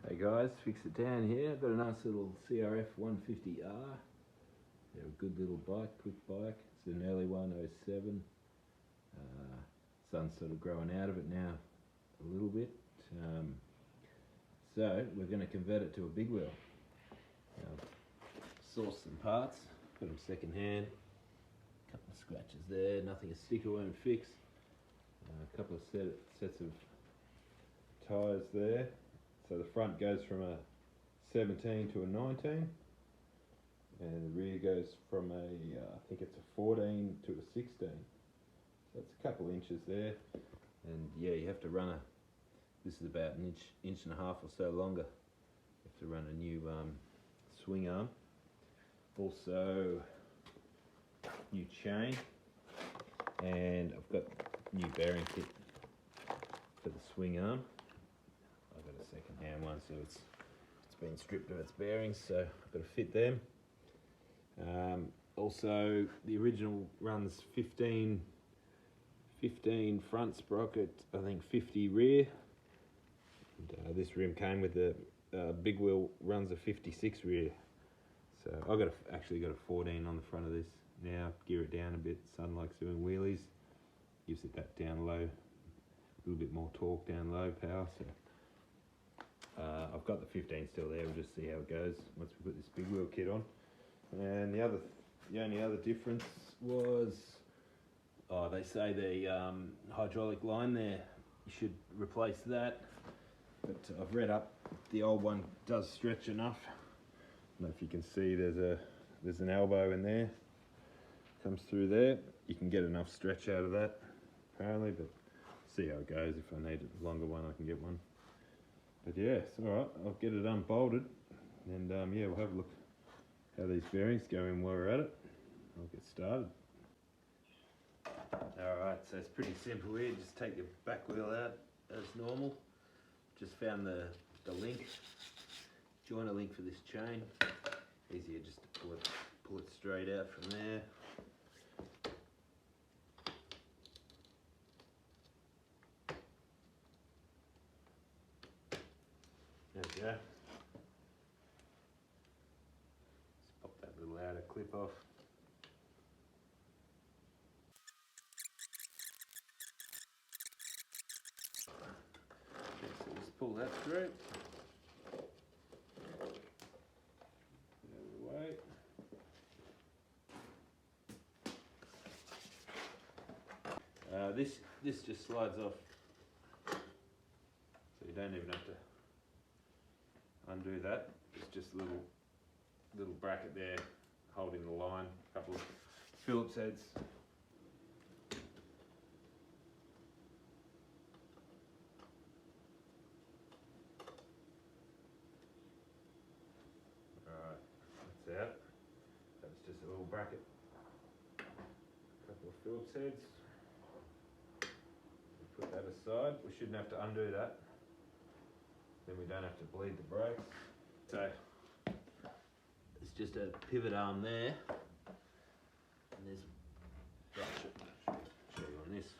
Hey guys, fix it down here. Got a nice little CRF150r. They're a good little bike, quick bike. It's an early one, 07. Sun's sort of growing out of it now a little bit. So we're going to convert it to a big wheel. Source some parts, got them second hand. A couple of scratches there, nothing a sticker won't fix. A couple of sets of tyres there. So the front goes from a 17 to a 19, and the rear goes from a, I think it's a 14 to a 16. So it's a couple inches there, and yeah, you have to run this is about an inch and a half or so longer. You have to run a new swing arm. Also, new chain, and I've got new bearing kit for the swing arm. I've got a second-hand one, so it's been stripped of its bearings, so I've got to fit them. Also, the original runs 15 front sprocket, I think 50 rear. And, this rim came with the big wheel, runs a 56 rear. So I've actually got a 14 on the front of this now. Gear it down a bit. Son likes doing wheelies. Gives it that down low, a little bit more torque down low power. So I've got the 15 still there. We'll just see how it goes once we put this big wheel kit on. And the only other difference was, they say the hydraulic line there, you should replace that. But I've read up, the old one does stretch enough. I don't know if you can see, there's an elbow in there, comes through there. You can get enough stretch out of that apparently, but see how it goes. If I need a longer one, I can get one. But yeah, it's all right. I'll get it unbolted, and yeah, we'll have a look how these bearings go in while we're at it. I'll get started. All right, so it's pretty simple here. Just take your back wheel out as normal. Just found the link, joiner link for this chain. Easier just to pull it straight out from there. There we go. Just pop that little outer clip off. Okay, so just pull that through. This just slides off, so you don't even have to undo that. It's just a little bracket there holding the line, a couple of Phillips heads. Alright, that's out. That's just a little bracket, a couple of Phillips heads. Put that aside. We shouldn't have to undo that. Then we don't have to bleed the brakes. So it's just a pivot arm there, and there's, I'll show you on this.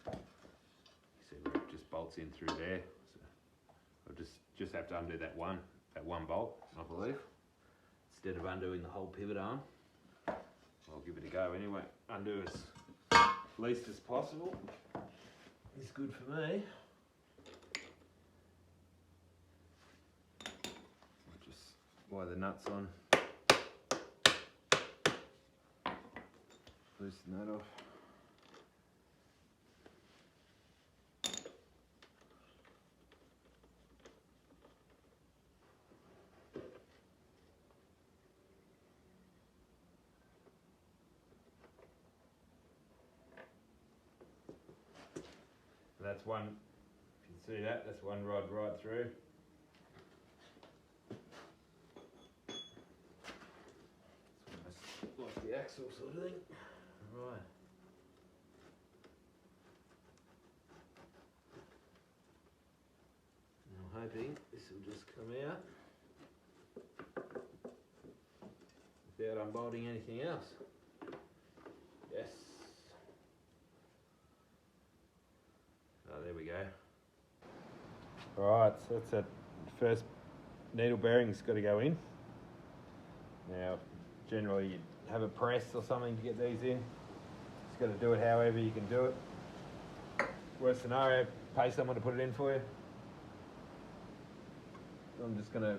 You see where it just bolts in through there. So I'll just have to undo that one bolt, I believe, instead of undoing the whole pivot arm. I'll give it a go anyway. Undo as least as possible. Is good for me. Just wire the nuts on. Loosen that off. That's one, if you can see that, that's one rod right through. It's almost like the axle sort of thing. Right. I'm hoping this will just come out without unbolting anything else. Yes. There we go. Alright, so that's that first needle bearing's got to go in. Now, generally you have a press or something to get these in. Just got to do it however you can do it. Worst scenario, pay someone to put it in for you. I'm just going to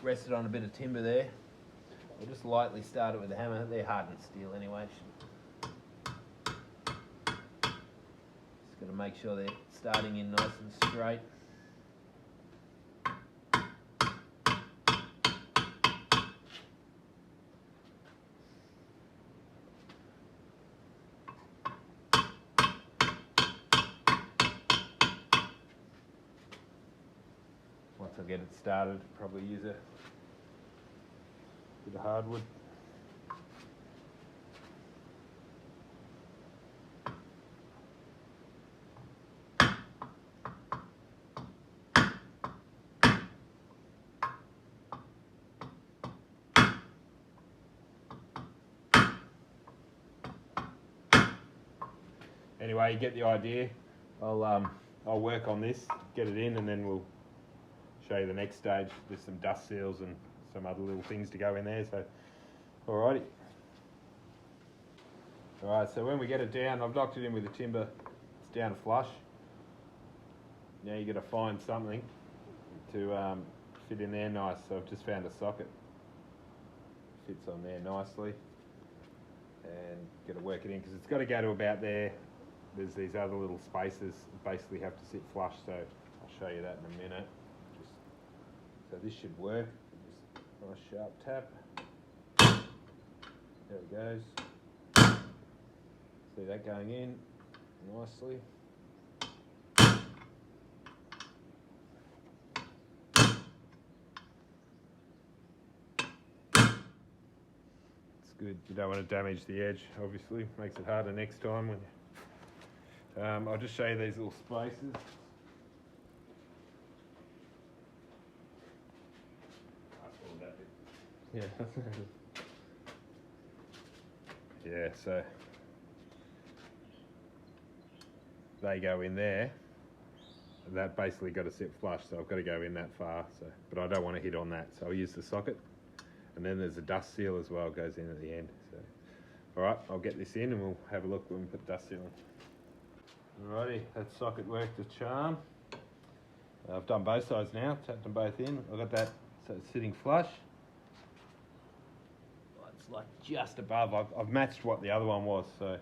rest it on a bit of timber there. I'll just lightly start it with a hammer. They're hardened steel anyway. Just got to make sure they're starting in nice and straight. Once I get it started, probably use a bit of hardwood. Anyway, you get the idea. I'll work on this, get it in, and then we'll show you the next stage. There's some dust seals and some other little things to go in there. So, alrighty. Alright, so when we get it down, I've knocked it in with the timber. It's down flush. Now you got to find something to fit in there nice. So I've just found a socket. Fits on there nicely. And got to work it in because it's got to go to about there. There's these other little spaces that basically have to sit flush, so I'll show you that in a minute. So this should work. Just a nice sharp tap. There it goes. See that going in nicely. It's good. You don't want to damage the edge, obviously. Makes it harder next time when you I'll just show you these little spaces. Yeah. Yeah, so they go in there. And that basically got to sit flush, so I've got to go in that far. So, but I don't want to hit on that, so I'll use the socket. And then there's a dust seal as well, goes in at the end. So, all right, I'll get this in and we'll have a look when we put dust seal on. Alrighty, that socket worked a charm. I've done both sides now, tapped them both in. I've got that so it's sitting flush. It's like just above. I've matched what the other one was, so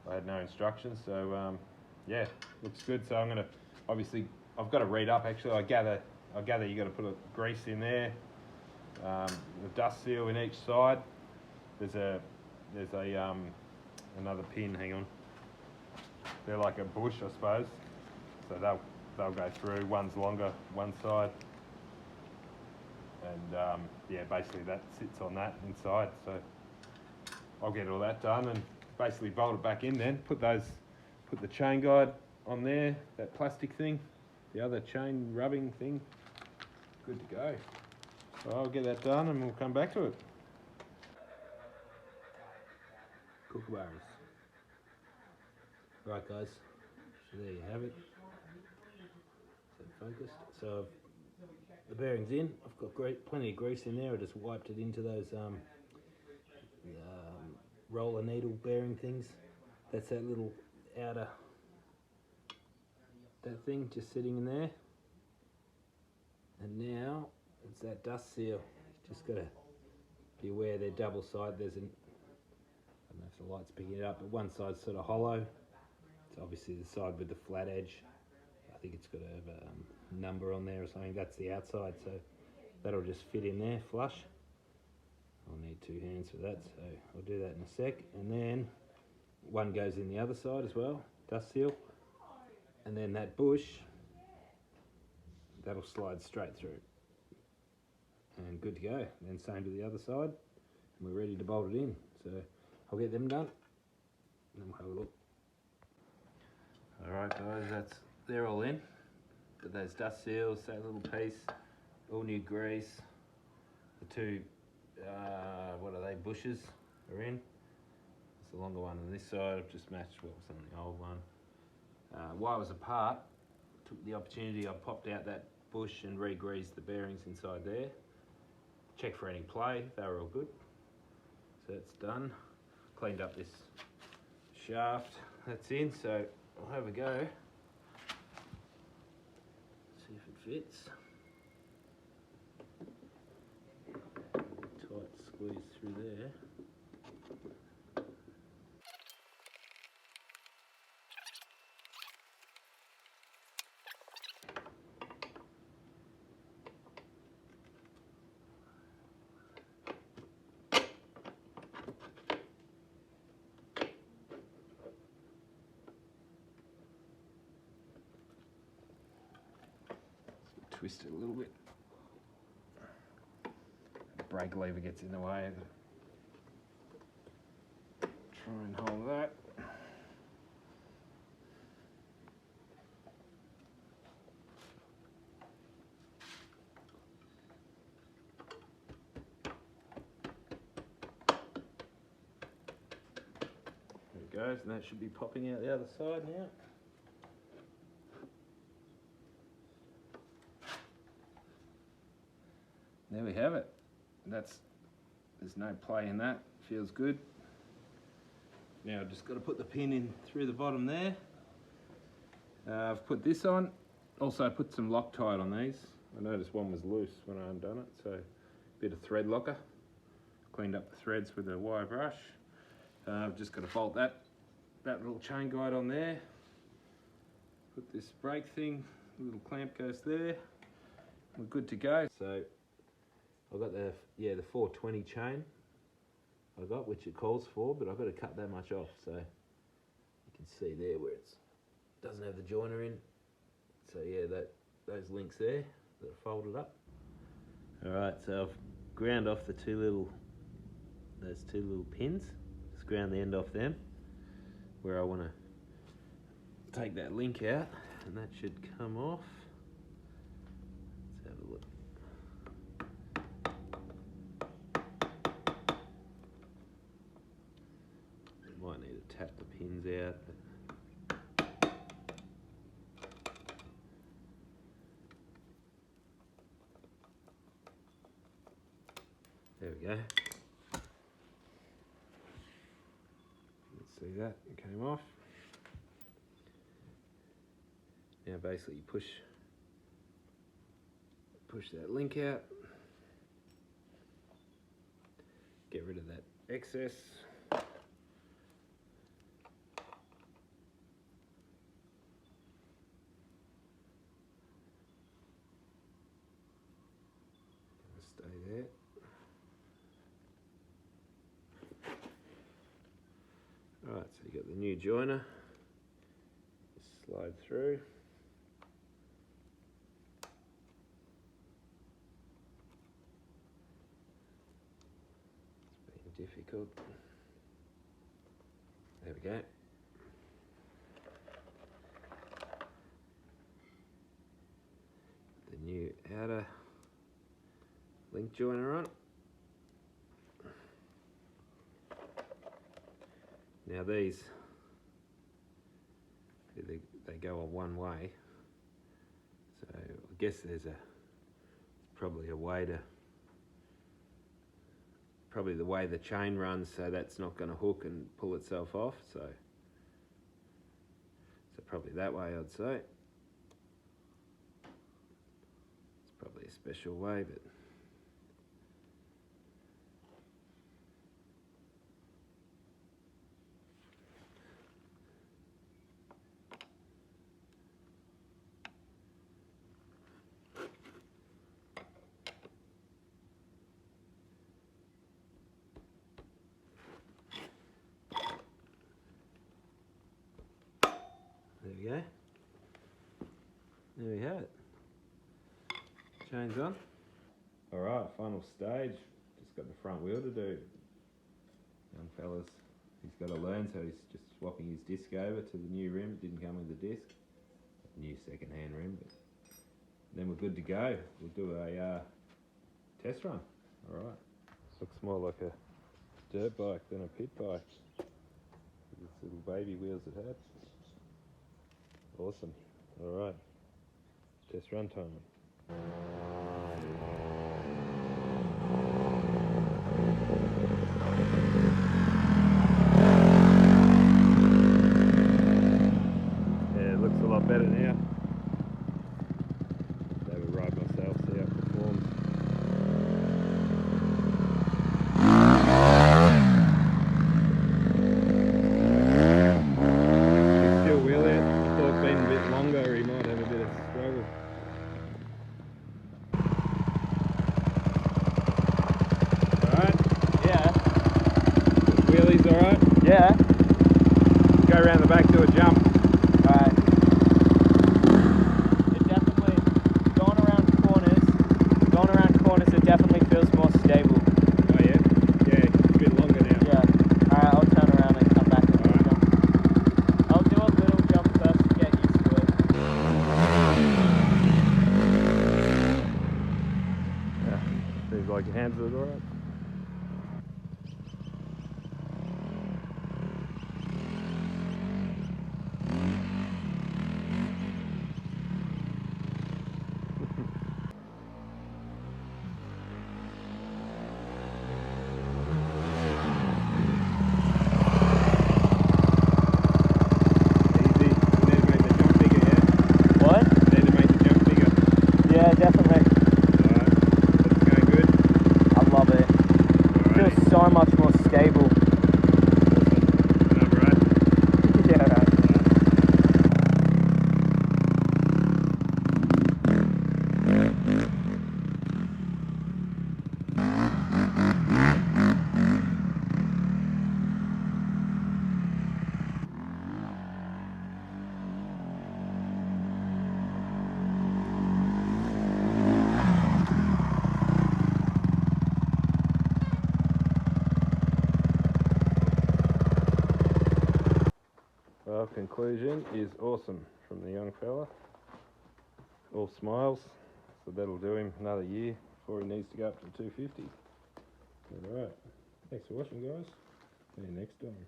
I had no instructions. So yeah, looks good. So I'm gonna obviously I've got to read up. Actually, I gather you got to put a grease in there, the dust seal in each side. There's another pin. Hang on. They're like a bush, I suppose. So they'll go through. One's longer, one side, and yeah, basically that sits on that inside. So I'll get all that done and basically bolt it back in. Then put the chain guide on there, that plastic thing, the other chain rubbing thing. Good to go. So I'll get that done and we'll come back to it. Kookaburras. Right guys, so there you have it. So focused. So the bearing's in. I've got plenty of grease in there. I just wiped it into those roller needle bearing things. That's that little outer, that thing just sitting in there. And now it's that dust seal. Just got to be aware they're double sided. There's an, I don't know if the light's picking it up, but one side's sort of hollow. It's obviously the side with the flat edge. I think it's got to have a number on there or something. That's the outside, so that'll just fit in there flush. I'll need 2 hands for that, so I'll do that in a sec. And then one goes in the other side as well, dust seal. And then that bush, that'll slide straight through. And good to go. Then same to the other side. And we're ready to bolt it in. So I'll get them done and then we'll have a look. Alright guys, they're all in. Got those dust seals, that little piece, all new grease. The 2, what are they, bushes are in. It's the longer one on this side. I've just matched what was on the old one. While I was apart, took the opportunity, I popped out that bush and re-greased the bearings inside there. Check for any play, they were all good. So that's done. Cleaned up this shaft, that's in, so I'll have a go. See if it fits. Tight squeeze through there. Twist it a little bit. The brake lever gets in the way. Try and hold that. There it goes, and that should be popping out the other side now. There we have it. There's no play in that. Feels good. Now I've just got to put the pin in through the bottom there. I've put this on. Also put some Loctite on these. I noticed one was loose when I undone it, so a bit of thread locker. Cleaned up the threads with a wire brush. I've just got to bolt that little chain guide on there. Put this brake thing, the little clamp goes there. We're good to go. So I've got the 420 chain I got, which it calls for, but I've got to cut that much off, so you can see there where it doesn't have the joiner in. So yeah, those links there that are folded up. All right, so I've ground off those two little pins. Just ground the end off them where I want to take that link out, and that should come off. Let's have a look. Might need to tap the pins out. There we go. Let's see that, it came off. Now basically you push that link out. Get rid of that excess. Stay there. Alright, so you got the new joiner. Just slide through. It's been difficult. There we go. The new outer link joiner on. Now these, they go on one way, so I guess there's probably a way to, probably the way the chain runs, so that's not going to hook and pull itself off, so probably that way I'd say. It's probably a special way, but there we go. There we have it. Chain's on. Alright, final stage. Just got the front wheel to do. Young fella's, he's got to learn, so he's just swapping his disc over to the new rim. It didn't come with the disc. New second-hand rim, but then we're good to go. We'll do a test run. Alright. Looks more like a dirt bike than a pit bike. These little baby wheels it had. Awesome. Alright. Test run time. Yeah, it looks a lot better now. Have a ride myself, see how it performs. It's still wheel it. I thought being a bit longer he might have a bit of struggle. Alright? Yeah. Wheelie's alright? Yeah. Go around the back, do a jump. Alright. It definitely, going around corners, it definitely feels more stable. Oh yeah? Yeah, it's a bit longer now. Yeah. Alright, I'll turn around and come back and do a jump. I'll do a little jump first to get used to it. Yeah. Seems like your hands are alright. Yeah, definitely. Alright, that's going good. I love it. It feels so much more stable. Awesome. Number 8. Yeah, right. Well, conclusion is awesome from the young fella. All smiles, so that'll do him another year before he needs to go up to 250. Alright, thanks for watching guys. See you next time.